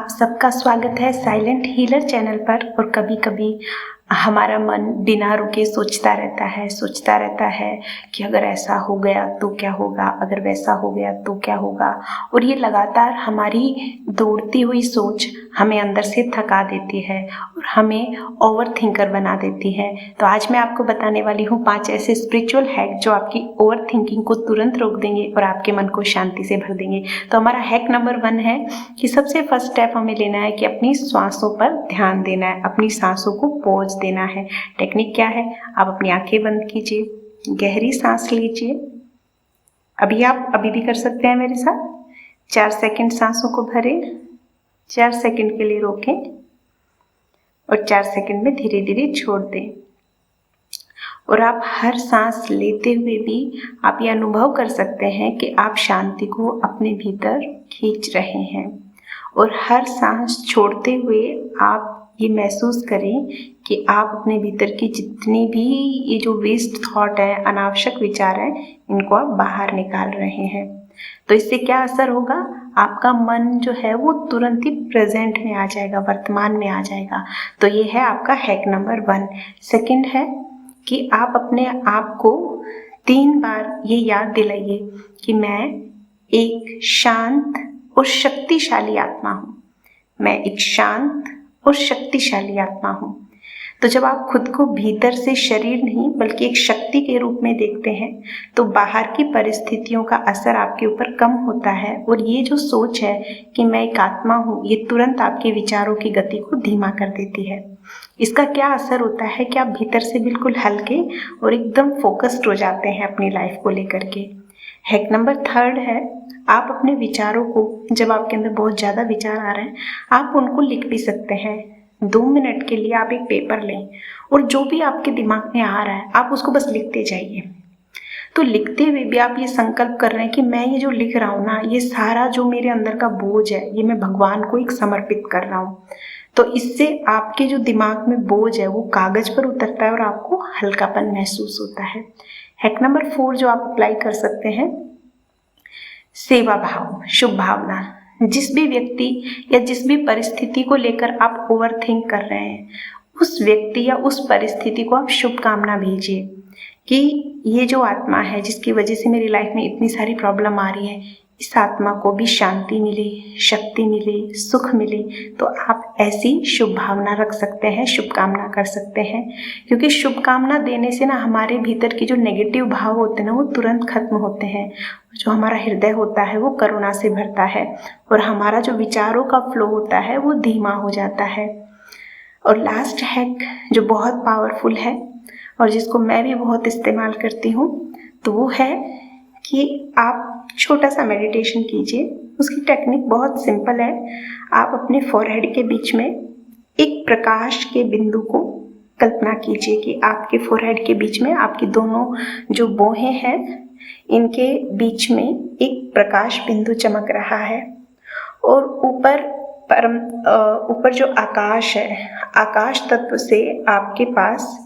सबका स्वागत है साइलेंट हीलर चैनल पर। और कभी कभी हमारा मन बिना रुके सोचता रहता है कि अगर ऐसा हो गया तो क्या होगा, अगर वैसा हो गया तो क्या होगा। और ये लगातार हमारी दौड़ती हुई सोच हमें अंदर से थका देती है और हमें ओवर थिंकर बना देती है। तो आज मैं आपको बताने वाली हूँ 5 ऐसे स्पिरिचुअल हैक जो आपकी ओवर थिंकिंग को तुरंत रोक देंगे और आपके मन को शांति से भर देंगे। तो हमारा हैक नंबर 1 है कि सबसे फर्स्ट स्टेप हमें लेना है कि अपनी सांसों पर ध्यान देना है, अपनी सांसों को पॉज देना है। टेक्निक क्या है, आप अपनी आंखें बंद कीजिए, गहरी सांस लीजिए। आप अभी भी कर सकते हैं मेरे साथ। 4 सेकंड सांसों को भरें, 4 सेकंड के लिए रोकें और 4 सेकंड में धीरे धीरे छोड़ दें। और आप हर सांस लेते हुए भी आप ये अनुभव कर सकते हैं कि आप शांति को अपने भीतर खींच रहे हैं। और हर सांस छोड़ते हुए आप ये महसूस करें कि आप अपने भीतर की जितनी भी ये जो वेस्ट थॉट है, अनावश्यक विचार हैं, इनको आप बाहर निकाल रहे हैं। तो इससे क्या असर होगा, आपका मन जो है वो तुरंत ही प्रेजेंट में आ जाएगा, वर्तमान में आ जाएगा। तो ये है आपका हैक नंबर 1। सेकंड है कि आप अपने आप को 3 बार ये याद दिलाइए कि मैं एक शांत और शक्तिशाली आत्मा हूँ। मैं एक शांत और शक्तिशाली आत्मा हूँ। तो जब आप खुद को भीतर से शरीर नहीं बल्कि एक शक्ति के रूप में देखते हैं तो बाहर की परिस्थितियों का असर आपके ऊपर कम होता है। और ये जो सोच है कि मैं एक आत्मा हूँ, ये तुरंत आपके विचारों की गति को धीमा कर देती है। इसका क्या असर होता है कि आप भीतर से बिल्कुल हल्के और एकदम फोकस्ड हो जाते हैं अपनी लाइफ को लेकर के। हैक नंबर 3 है, आप अपने विचारों को, जब आपके अंदर बहुत ज़्यादा विचार आ रहे हैं, आप उनको लिख भी सकते हैं। 2 मिनट के लिए आप एक पेपर लें और जो भी आपके दिमाग में आ रहा है आप उसको बस लिखते जाइए। तो लिखते हुए भी आप ये संकल्प कर रहे हैं कि मैं ये जो लिख रहा हूँ ना, ये सारा जो मेरे अंदर का बोझ है, ये मैं भगवान को एक समर्पित कर रहा हूँ। तो इससे आपके जो दिमाग में बोझ है वो कागज पर उतरता है और आपको हल्कापन महसूस होता है। हैक नंबर 4 जो आप अप्लाई कर सकते हैं, सेवा भाव, शुभ भावना। जिस भी व्यक्ति या जिस भी परिस्थिति को लेकर आप ओवर थिंक कर रहे हैं, उस व्यक्ति या उस परिस्थिति को आप शुभकामना भेजिए कि ये जो आत्मा है जिसकी वजह से मेरी लाइफ में इतनी सारी प्रॉब्लम आ रही है, इस आत्मा को भी शांति मिले, शक्ति मिले, सुख मिले। तो आप ऐसी शुभ भावना रख सकते हैं, शुभकामना कर सकते हैं। क्योंकि शुभकामना देने से ना हमारे भीतर की जो नेगेटिव भाव होते हैं ना वो तुरंत खत्म होते हैं। जो हमारा हृदय होता है वो करुणा से भरता है और हमारा जो विचारों का फ्लो होता है वो धीमा हो जाता है। और लास्ट हैक जो बहुत पावरफुल है और जिसको मैं भी बहुत इस्तेमाल करती हूँ, तो वो है कि आप छोटा सा मेडिटेशन कीजिए। उसकी टेक्निक बहुत सिंपल है। आप अपने फोरहेड के बीच में एक प्रकाश के बिंदु को कल्पना कीजिए कि आपके फोरहेड के बीच में आपकी दोनों जो भौहें हैं, इनके बीच में एक प्रकाश बिंदु चमक रहा है। और ऊपर जो आकाश है, आकाश तत्व से आपके पास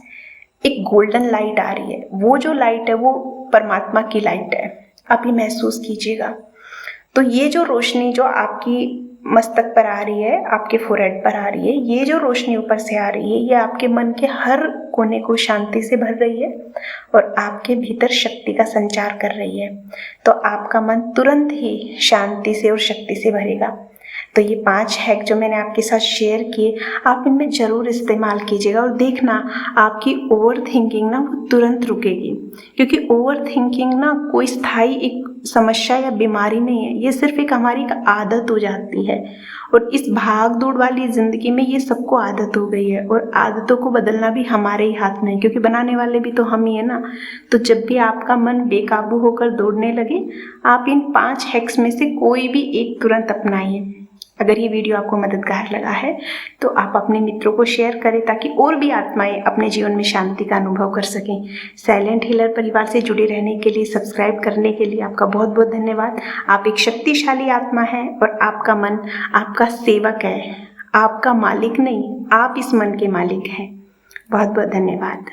एक गोल्डन लाइट आ रही है। वो जो लाइट है वो परमात्मा की लाइट है। आप ये महसूस कीजिएगा। तो ये जो रोशनी जो आपकी मस्तक पर आ रही है, आपके फोरहेड पर आ रही है, ये जो रोशनी ऊपर से आ रही है, ये आपके मन के हर कोने को शांति से भर रही है और आपके भीतर शक्ति का संचार कर रही है। तो आपका मन तुरंत ही शांति से और शक्ति से भरेगा। तो ये 5 हैक जो मैंने आपके साथ शेयर किए, आप इनमें ज़रूर इस्तेमाल कीजिएगा और देखना आपकी ओवर थिंकिंग ना वो तुरंत रुकेगी। क्योंकि ओवर थिंकिंग ना कोई स्थायी एक समस्या या बीमारी नहीं है, ये सिर्फ एक हमारी आदत हो जाती है। और इस भाग दौड़ वाली ज़िंदगी में ये सबको आदत हो गई है और आदतों को बदलना भी हमारे ही हाथ में है, क्योंकि बनाने वाले भी तो हम ही है ना। तो जब भी आपका मन बेकाबू होकर दौड़ने लगे, आप इन 5 हैक्स में से कोई भी एक तुरंत अपनाइए। अगर ये वीडियो आपको मददगार लगा है तो आप अपने मित्रों को शेयर करें ताकि और भी आत्माएं अपने जीवन में शांति का अनुभव कर सकें। साइलेंट हीलर परिवार से जुड़े रहने के लिए, सब्सक्राइब करने के लिए आपका बहुत बहुत धन्यवाद। आप एक शक्तिशाली आत्मा हैं और आपका मन आपका सेवक है, आपका मालिक नहीं। आप इस मन के मालिक हैं। बहुत बहुत धन्यवाद।